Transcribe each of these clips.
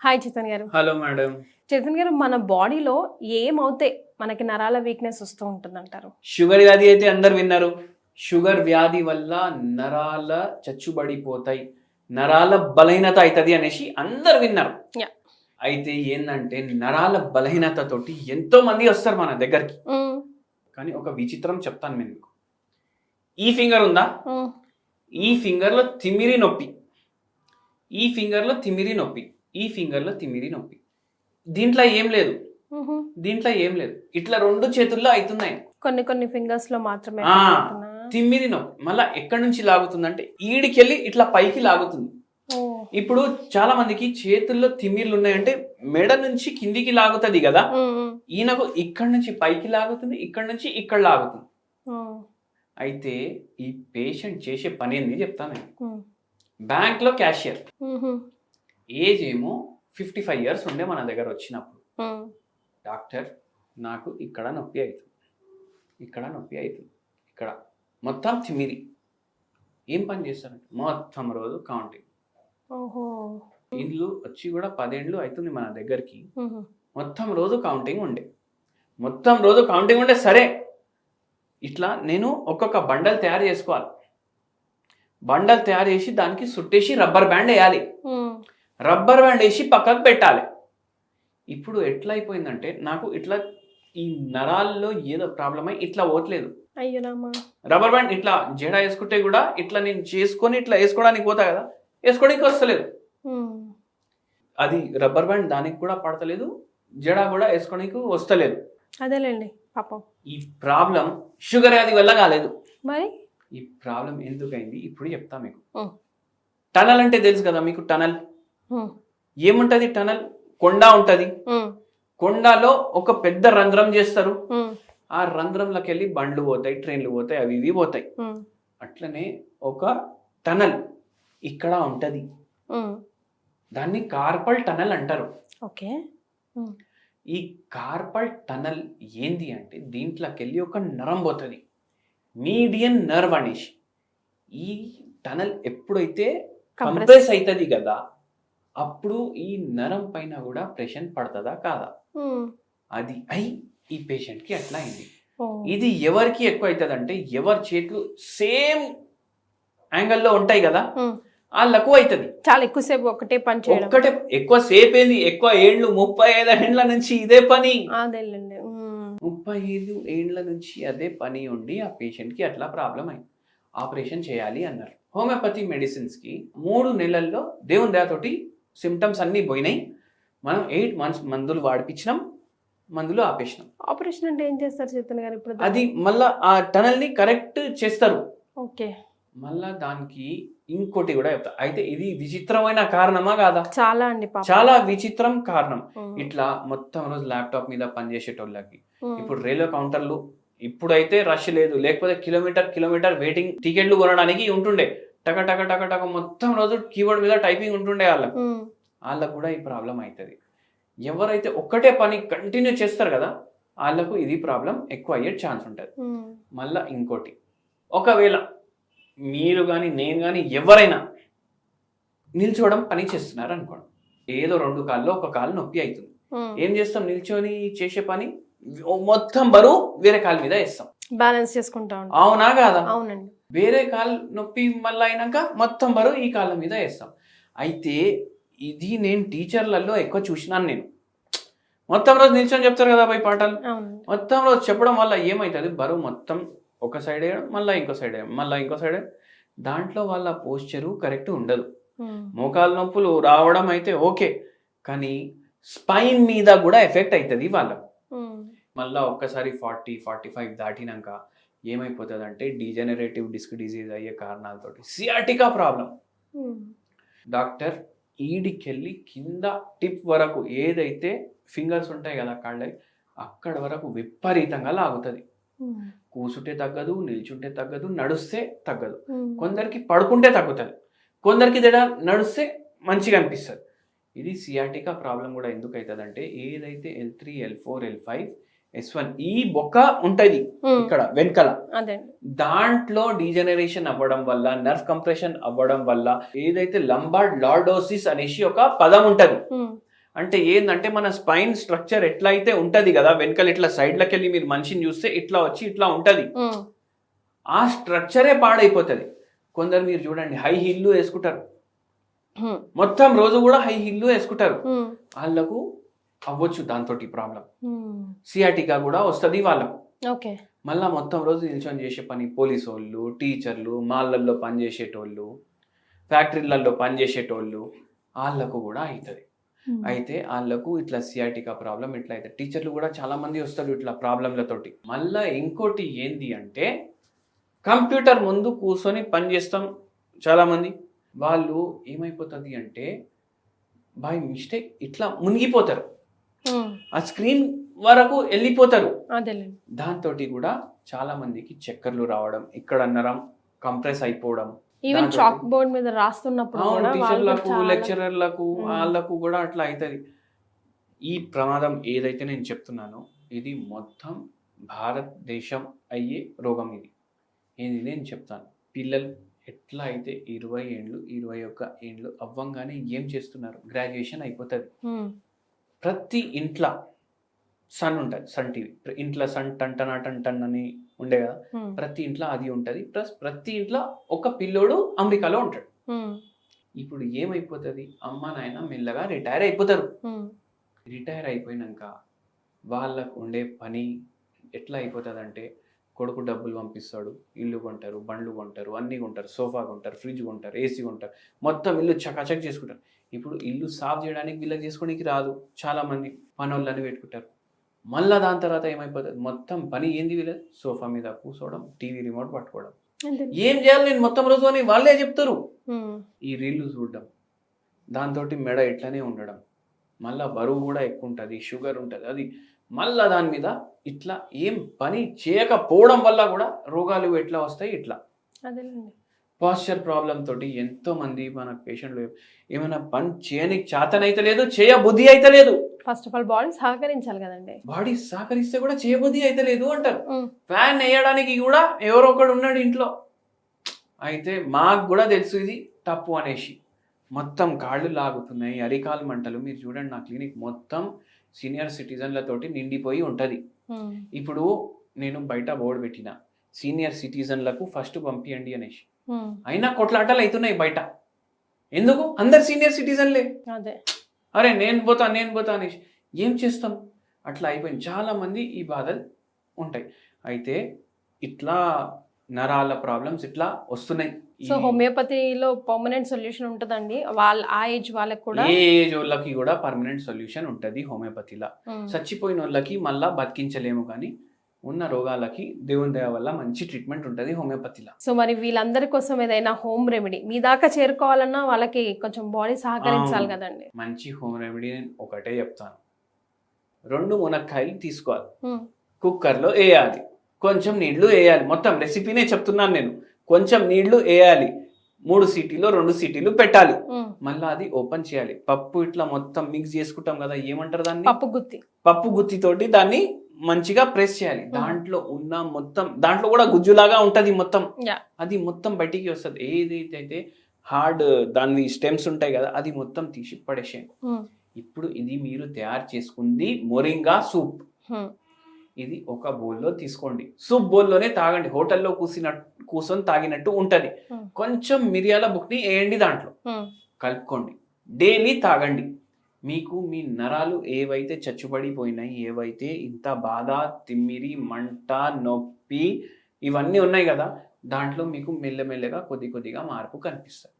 Hi Chetan గారు. Hello madam. Chetan గారు, మన బాడీలో ఏమవుతే మనకి నరాల వీక్నెస్ వస్తూ ఉంటుందంటారు? షుగర్ వ్యాధి అయితే అందరు విన్నారు. షుగర్ వ్యాధి వల్ల నరాల చచ్చుబడిపోతాయి, నరాల బలహీనత అవుతుంది అనేసి అందరు విన్నారు. అయితే ఏంటంటే నరాల బలహీనత తోటి ఎంతో మంది వస్తారు మన దగ్గరికి. కానీ ఒక విచిత్రం చెప్తాను నేను మీకు. ఈ ఫింగర్ ఉందా, ఈ ఫింగర్లో తిమిరి నొప్పి, ఈ ఫింగర్లో తిమిరి నొప్పి, ఈ ఫింగర్లో తిమిరి నొప్పి. దీంట్లో ఏం లేదు, దీంట్లో ఏం లేదు. ఇట్లా రెండు చేతుల్లో అవుతున్నాయి. కొన్ని కొన్ని ఫింగర్స్ లో మాత్రమే తిమ్మిరి నొప్పి. మళ్ళా ఎక్కడి నుంచి లాగుతుందంటే ఈడికెళ్ళి ఇట్లా పైకి లాగుతుంది. ఇప్పుడు చాలా మందికి చేతుల్లో తిమ్మిర్లు ఉన్నాయంటే మెడ నుంచి కిందికి లాగుతుంది కదా, ఈయనకు ఇక్కడి నుంచి పైకి లాగుతుంది, ఇక్కడి నుంచి ఇక్కడ లాగుతుంది. అయితే ఈ పేషెంట్ చేసే పని ఏంది చెప్తాను. బ్యాంక్ లో క్యాషియర్, ఏజ్ ఏమో 55 years ఉండే మన దగ్గర వచ్చినప్పుడు, డాక్టర్ నాకు ఇక్కడ నొప్పి అవుతుంది, ఇక్కడ నొప్పి అవుతుంది, ఇక్కడ మొత్తం తిమిరి. ఏం పని చేస్తారంటే మొత్తం రోజు కౌంటింగ్. ఇల్లు వచ్చి కూడా 10 ఏళ్ళు అవుతుంది మన దగ్గరికి. మొత్తం రోజు కౌంటింగ్ ఉండే, మొత్తం రోజు కౌంటింగ్ ఉండే. సరే, ఇట్లా నేను ఒక్కొక్క బండల్ తయారు చేసుకోవాలి. బండల్ తయారు చేసి దానికి సుట్టేసి రబ్బర్ బ్యాండ్ వేయాలి, రబ్బర్ బ్యాండ్ వేసి పక్కకు పెట్టాలి. ఇప్పుడు ఎట్లా అయిపోయిందంటే నాకు ఇట్లా ఈ నరాల్లో ఏదో ప్రాబ్లం అయి ఇట్లా పోవట్లేదు. రబ్బర్ బ్యాండ్ ఇట్లా జడ వేసుకుంటే కూడా ఇట్లా నేను చేసుకొని ఇట్లా వేసుకోవడానికి పోతా కదా, వేసుకోవడానికి వస్తలేదు. అది రబ్బర్ బ్యాండ్ దానికి కూడా పడతలేదు, జడ కూడా వేసుకోవడానికి వస్తలేదు. అదేలేండి పాపం. ఈ ప్రాబ్లం షుగర్ వ్యాధి వల్ల కాలేదు. మరి ఈ ప్రాబ్లం ఎందుకైంది ఇప్పుడు చెప్తా మీకు. టనల్ అంటే తెలుసు కదా మీకు. టనల్ ఏముంటది? టనల్ కొండ ఉంటది, కొండలో ఒక పెద్ద రంధ్రం చేస్తారు. ఆ రంధ్రంలోకి వెళ్ళి బండ్లు పోతాయి, ట్రైన్లు పోతాయి, అవి ఇవి పోతాయి. అట్లనే ఒక టనల్ ఇక్కడ ఉంటది, దాన్ని కార్పల్ టనల్ అంటారు. ఓకే. ఈ కార్పల్ టనల్ ఏంది అంటే దీంట్లోకి వెళ్ళి ఒక నరం పోతుంది, మీడియన్ నర్వ్ అనేసి. ఈ టనల్ ఎప్పుడైతే కంప్రెస్ అవుతుంది కదా, అప్పుడు ఈ నరం పైన కూడా ప్రెషర్ పడుతుందా కాదా, అది అయి ఈ పేషెంట్ కి అట్లా అయింది. ఇది ఎవరికి ఎక్కువ అవుతుంది అంటే ఎవరి చేతులు సేమ్ యాంగిల్లో ఉంటాయి కదా, వాళ్ళకు అవుతుంది. చాలా ఎక్కువసేపు ఒకటే పని చేయడం, ఒక్కటే ఎక్కువ సేపు ఏంది, ఎక్కువ ఏళ్ళు 35 ఏళ్ల నుంచి ఇదే పని, 35 ఏళ్ల నుంచి అదే పని ఉండి ఆ పేషెంట్ కి అట్లా ప్రాబ్లం అయింది. ఆపరేషన్ చేయాలి అన్నారు. హోమియోపతి మెడిసిన్స్ కి 3 నెలల్లో దేవుని దయతోటి సిమ్టమ్స్ అన్ని పోయినాయి. మనం 8 months మందులు వాడిపించినాం, మందులు ఆపేసినాం. ఆపరేషన్ అంటే ఏం చేస్తారు చేతన్ గారు? ఇప్పుడు అది మళ్ళా ఆ టనల్ ని కరెక్ట్ చేస్తారు. ఓకే. మళ్ళా దానికి ఇంకోటి కూడా చెప్తా. అయితే ఇది విచిత్రమైన కారణమా కాదా? చాలా అండి, చాలా విచిత్రం కారణం. ఇట్లా మొత్తం రోజు ల్యాప్టాప్ మీద పనిచేసేటోళ్ళకి ఇప్పుడు రైల్వే కౌంటర్లు, ఇప్పుడైతే రష్ లేదు, లేకపోతే కిలోమీటర్ వెయిటింగ్ టికెట్లు కొనడానికి ఉంటుండే. టక టక టక టక మొత్తం రోజు కీబోర్డ్ మీద టైపింగ్ ఉంటుండే. వాళ్ళకు కూడా ఈ ప్రాబ్లం అవుతుంది. ఎవరైతే ఒక్కటే పని కంటిన్యూ చేస్తారు కదా, వాళ్ళకు ఇది ప్రాబ్లం ఎక్కువ అయ్యే ఛాన్స్ ఉంటుంది. మళ్ళా ఇంకోటి, ఒకవేళ మీరు కానీ నేను కానీ ఎవరైనా నిల్చోవడం పని చేస్తున్నారు అనుకోండి, ఏదో 2 కాళ్ళలో ఒక కాలు నొప్పి అవుతుంది. ఏం చేస్తాం? నిల్చొని చేసే పని మొత్తం బరువు వేరే కాలు మీద వేస్తాం, బ్యాలెన్స్ చేసుకుంటా. అవునా కాదా? అవునండి. వేరే కాలు నొప్పి మళ్ళీ అయినాక మొత్తం బరువు ఈ కాళ్ళ మీద వేస్తాం. అయితే ఇది నేను టీచర్లలో ఎక్కువ చూసినాను. నేను మొత్తం రోజు నిల్చొని చెప్తారు కదా పై పాఠాలు, మొత్తం రోజు చెప్పడం వల్ల ఏమవుతుంది, బరువు మొత్తం ఒక సైడ్ వేయడం, మళ్ళీ ఇంకో సైడ్ వేయడం, మళ్ళీ ఇంకో సైడ్ వేయడం. దాంట్లో వాళ్ళ పోస్చరు కరెక్ట్ ఉండదు. మోకాలు నొప్పులు రావడం అయితే ఓకే, కానీ స్పైన్ మీద కూడా ఎఫెక్ట్ అవుతుంది వాళ్ళకు. మళ్ళీ ఒక్కసారి 40-45 దాటినాక ఏమైపోతుంది అంటే డీజనరేటివ్ డిస్క్ డిజీజ్ అయ్యే కారణాలతోటి సియాటికా ప్రాబ్లం. డాక్టర్ ఈడికెళ్ళి కింద టిప్ వరకు ఏదైతే ఫింగర్స్ ఉంటాయి కదా కాళ్ళ, అక్కడ వరకు విపరీతంగా లాగుతుంది. కూసుంటే తగ్గదు, నిల్చుంటే తగ్గదు, నడుస్తే తగ్గదు. కొందరికి పడుకుంటే తగ్గుతుంది, కొందరికి నడుస్తే మంచిగా అనిపిస్తుంది. ఇది సియాటికా ప్రాబ్లం కూడా ఎందుకు అవుతుంది అంటే ఏదైతే L3, L4, L5, S1 ఈ బొక్క ఉంటది ఇక్కడ వెనకల, దాంట్లో డీజనరేషన్ అవ్వడం వల్ల, నర్వ్ కంప్రెషన్ అవ్వడం వల్ల ఏదైతే లంబార్డ్ లార్డోసిస్ అనేసి ఒక పదం ఉంటది, అంటే ఏంటంటే మన స్పైన్ స్ట్రక్చర్ ఎట్లా అయితే ఉంటది కదా, వెనకాల ఇట్లా సైడ్లకి వెళ్ళి మీరు మనిషిని చూస్తే ఇట్లా వచ్చి ఇట్లా ఉంటది, ఆ స్ట్రక్చరే పాడైపోతుంది. కొందరు మీరు చూడండి హై హీల్లు వేసుకుంటారు, మొత్తం రోజు కూడా హై హీల్లు వేసుకుంటారు, వాళ్ళకు అవ్వచ్చు దాంతో ప్రాబ్లం. సియాటికా కూడా వస్తుంది వాళ్ళకు. మళ్ళా మొత్తం రోజు నిల్చొని చేసే పని, పోలీసు వాళ్ళు, టీచర్లు, మాళ్ళల్లో పనిచేసేటోళ్ళు, ఫ్యాక్టరీలలో పనిచేసేటోళ్ళు, వాళ్ళకు కూడా అవుతుంది. అయితే వాళ్ళకు ఇట్లా సియాటికా ప్రాబ్లం ఇట్లా అవుతుంది. టీచర్లు కూడా చాలా మంది వస్తారు ఇట్లా ప్రాబ్లంలతోటి. మళ్ళా ఇంకోటి ఏంది అంటే కంప్యూటర్ ముందు కూర్చొని పని చేస్తాం చాలా మంది, వాళ్ళు ఏమైపోతుంది అంటే బై మిస్టేక్ ఇట్లా మునిగిపోతారు, ఆ స్క్రీన్ వరకు వెళ్ళిపోతారు. దాంతో కూడా చాలా మందికి చక్కర్లు రావడం, ఇక్కడ నరం కంప్రెస్ అయిపోవడం, ఈవెన్ చాక్ బోర్డ్ మీద రాస్తున్నప్పుడు టీచర్లకు, లెక్చరర్లకు, వాళ్ళకు కూడా అట్లా అవుతుంది. ఈ ప్రమాదం ఏదైతే నేను చెప్తున్నానో ఇది మొత్తం భారతదేశం అయ్యే రోగం. ఇది నేను చెప్తాను. పిల్లలు ఎట్లా అయితే 20 ఏళ్ళు 21 ఏళ్ళు అవ్వంగానే ఏం చేస్తున్నారు, గ్రాడ్యుయేషన్ అయిపోతుంది. ప్రతి ఇంట్లో సన్ ఉంటుంది, సన్ టీవీ ఇంట్లో సన్ టన్ అని ఉండే కదా, ప్రతి ఇంట్లో అది ఉంటుంది. ప్లస్ ప్రతి ఇంట్లో ఒక పిల్లోడు అమెరికాలో ఉంటాడు. ఇప్పుడు ఏమైపోతుంది, అమ్మ నాయన మెల్లగా రిటైర్ అయిపోతారు. రిటైర్ అయిపోయినాక వాళ్ళకు ఉండే పని ఎట్లా అయిపోతుంది అంటే కొడుకు డబ్బులు పంపిస్తాడు, ఇల్లు కొంటారు, బండ్లు కొంటారు, అన్నీ కొంటారు, సోఫా కొంటారు, ఫ్రిడ్జ్ కొంటారు, ఏసీ కొంటారు, మొత్తం ఇల్లు చకాచక్ చేసుకుంటారు. ఇప్పుడు ఇల్లు సాఫ్ చేయడానికి వీళ్ళకి చేసుకోవడానికి రాదు, చాలా మంది పనులని పెట్టుకుంటారు. మళ్ళీ దాని తర్వాత ఏమైపోతుంది, మొత్తం పని ఏంది వీళ్ళది, సోఫా మీద కూర్చోవడం, టీవీ రిమోట్ పట్టుకోవడం. ఏం చేయాలి నేను మొత్తం రోజు అని వాళ్ళే చెప్తారు. ఈ రీళ్లు చూడడం, దాంతో మెడ ఇట్లనే ఉండడం, మళ్ళీ బరువు కూడా ఎక్కువ ఉంటుంది, షుగర్ ఉంటుంది, అది మళ్ళా దాని మీద ఇట్లా ఏం పని చేయకపోవడం వల్ల కూడా రోగాలు ఎట్లా వస్తాయి. ఇట్లా పాస్చర్ ప్రాబ్లం తోటి ఎంతో మంది మన పేషెంట్లు ఏమైనా పని చేయనికి చేతనైతే లేదు, చేయబుద్ధి అయితే లేదు. ఫస్ట్ ఆఫ్ ఆల్ బాడీ సహకరించాలి కదండి, బాడీ సహకరిస్తే కూడా చేయబుద్ధి అయితే లేదు అంటారు. ఫ్యాన్ వేయడానికి కూడా ఎవరో ఒకడు ఉన్నాడు ఇంట్లో. అయితే మాకు కూడా తెలుసు ఇది తప్పు అనేసి, మొత్తం కాళ్ళు లాగుతున్నాయి, అరికాలు మంటలు. మీరు చూడండి నా క్లినిక్ మొత్తం సీనియర్ సిటిజన్లతోటి నిండిపోయి ఉంటుంది. ఇప్పుడు నేను బయట బోర్డు పెట్టిన సీనియర్ సిటిజన్లకు ఫస్ట్ పంపియండి అనేసి, అయినా కొట్లాటలు అవుతున్నాయి బయట. ఎందుకు, అందరు సీనియర్ సిటిజన్లే, అరే నేను పోతా అనేసి ఏం చేస్తాం, అట్లా అయిపోయింది. చాలా మంది ఈ బాధలు ఉంటాయి. అయితే ఇట్లా నరాల ప్రాబ్లమ్స్ ఇట్లా వస్తున్నాయి. సో హోమియోపతిలో పర్మనెంట్ సొల్యూషన్ ఉంటుందండి, వాళ్ళ ఆ ఏజ్ వాళ్ళకి కూడా, ఏ ఏజ్ వాళ్ళకి కూడా పర్మనెంట్ సొల్యూషన్ ఉంటుంది హోమియోపతిలో. చచ్చిపోయిన వాళ్ళకి మళ్ళా బతికించలేము, కానీ ఉన్న రోగాలకి దేవుని దయ వల్ల మంచి ట్రీట్మెంట్ ఉంటుంది హోమియోపతిలో. సో మరి వీళ్ళందరి కోసం ఏదైనా హోమ్ రెమెడీ మీ దాకా చేరుకోవాలన్నా వాళ్ళకి కొంచెం బాడీ సహకరించాలి కదండి. మంచి హోమ్ రెమెడీ నేను ఒకటే చెప్తాను, 2 మునక్కాయలు తీసుకోవాలి, కుక్కర్లో వేయాలి, కొంచెం నీళ్లు వేయాలి. మొత్తం రెసిపీనే చెప్తున్నాను నేను. కొంచెం నీళ్లు వేయాలి, 3 సీటీలో 2 సీటీలు పెట్టాలి, మళ్ళీ అది ఓపెన్ చేయాలి. పప్పు ఇట్లా మొత్తం మిక్స్ చేసుకుంటాం కదా, ఏమంటారు దాన్ని, పప్పు గుత్తితోటి దాన్ని మంచిగా ప్రెస్ చేయాలి. దాంట్లో ఉన్న మొత్తం, దాంట్లో కూడా గుజ్జులాగా ఉంటది మొత్తం, అది మొత్తం బయటికి వస్తుంది. ఏదైతే హార్డ్ దాని స్టెమ్స్ ఉంటాయి కదా, అది మొత్తం తీసి పడేసేయండి. ఇప్పుడు ఇది మీరు తయారు చేసుకుంది మొరింగా సూప్, ఇది ఒక బౌల్లో తీసుకోండి, సూప్ బౌల్లోనే తాగండి. హోటల్లో కూర్చొని తాగినట్టు ఉంటది. కొంచెం మిరియాల బుక్ని వేయండి, దాంట్లో కలుపుకోండి, డైలీ తాగండి. మీకు మీ నరాలు ఏవైతే చచ్చుబడిపోయినాయి, ఏవైతే ఇంత బాధ, తిమ్మిరి, మంట, నొప్పి ఇవన్నీ ఉన్నాయి కదా, దాంట్లో మీకు మెల్లమెల్లగా కొద్దిగా మార్పు కనిపిస్తుంది.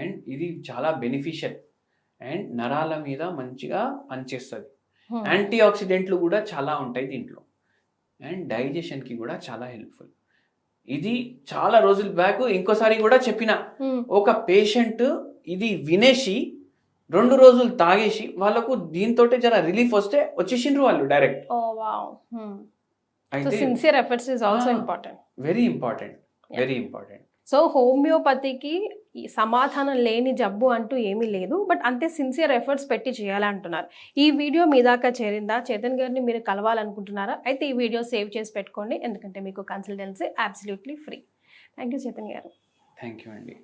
అండ్ ఇది చాలా బెనిఫిషియల్ అండ్ నరాల మీద మంచిగా పనిచేస్తుంది. యాంటీ ఆక్సిడెంట్లు కూడా చాలా ఉంటాయి దీంట్లో, అండ్ డైజెషన్కి కూడా చాలా హెల్ప్ఫుల్. ఇది చాలా రోజుల బ్యాక్ ఇంకోసారి కూడా చెప్పిన, ఒక పేషెంట్ ఇది వినేసి 2 రోజులు తాగేసి వాళ్ళకు దీంతో జర రిలీఫ్ వస్తే వచ్చేసిండ్రు వాళ్ళు డైరెక్ట్. అయితే sincere efforts is also important, very important. So హోమియోపతికి సమాధానం లేని జబ్బు అంటూ ఏమీ లేదు, బట్ అంతే సిన్సియర్ ఎఫర్ట్స్ పెట్టి చేయాలంటున్నారు. ఈ వీడియో మీ దాకా చేరిందా, చేతన్ గారిని మీరు కలవాలనుకుంటున్నారా, అయితే ఈ వీడియో సేవ్ చేసి పెట్టుకోండి, ఎందుకంటే మీకు consultancy absolutely free. Thank you Chetan garu. Thank you అండి.